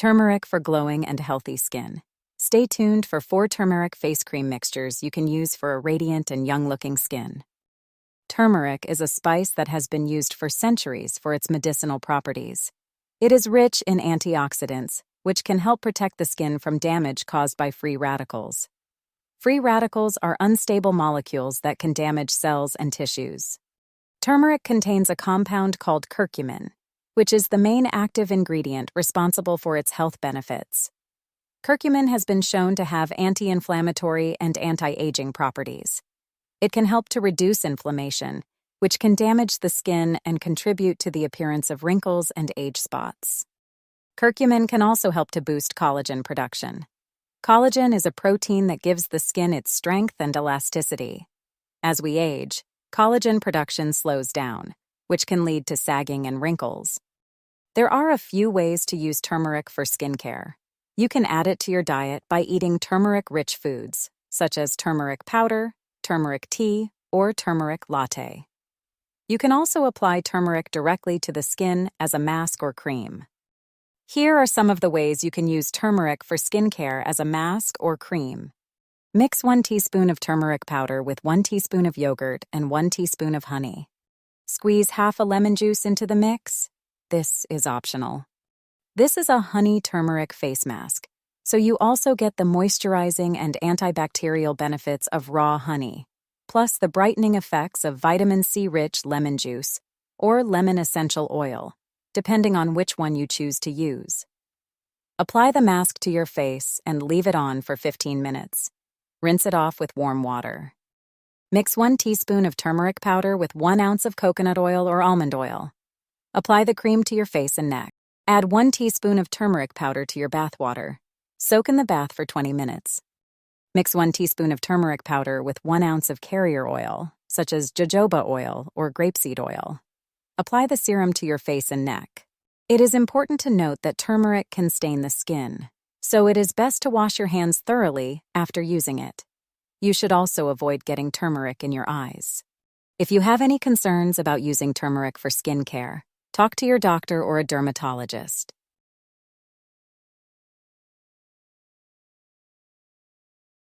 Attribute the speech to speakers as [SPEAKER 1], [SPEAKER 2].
[SPEAKER 1] Turmeric for glowing and healthy skin. Stay tuned for 4 turmeric face cream mixtures you can use for a radiant and young-looking skin. Turmeric is a spice that has been used for centuries for its medicinal properties. It is rich in antioxidants, which can help protect the skin from damage caused by free radicals. Free radicals are unstable molecules that can damage cells and tissues. Turmeric contains a compound called curcumin, which is the main active ingredient responsible for its health benefits. Curcumin has been shown to have anti-inflammatory and anti-aging properties. It can help to reduce inflammation, which can damage the skin and contribute to the appearance of wrinkles and age spots. Curcumin can also help to boost collagen production. Collagen is a protein that gives the skin its strength and elasticity. As we age, collagen production slows down, which can lead to sagging and wrinkles. There are a few ways to use turmeric for skincare. You can add it to your diet by eating turmeric-rich foods, such as turmeric powder, turmeric tea, or turmeric latte. You can also apply turmeric directly to the skin as a mask or cream. Here are some of the ways you can use turmeric for skincare as a mask or cream. Mix 1 teaspoon of turmeric powder with 1 teaspoon of yogurt and 1 teaspoon of honey. Squeeze half a lemon juice into the mix. This is optional. This is a honey turmeric face mask, so you also get the moisturizing and antibacterial benefits of raw honey, plus the brightening effects of vitamin C-rich lemon juice or lemon essential oil, depending on which one you choose to use. Apply the mask to your face and leave it on for 15 minutes. Rinse it off with warm water. Mix 1 teaspoon of turmeric powder with 1 ounce of coconut oil or almond oil. Apply the cream to your face and neck. Add 1 teaspoon of turmeric powder to your bath water. Soak in the bath for 20 minutes. Mix 1 teaspoon of turmeric powder with 1 ounce of carrier oil, such as jojoba oil or grapeseed oil. Apply the serum to your face and neck. It is important to note that turmeric can stain the skin, so it is best to wash your hands thoroughly after using it. You should also avoid getting turmeric in your eyes. If you have any concerns about using turmeric for skincare, talk to your doctor or a dermatologist.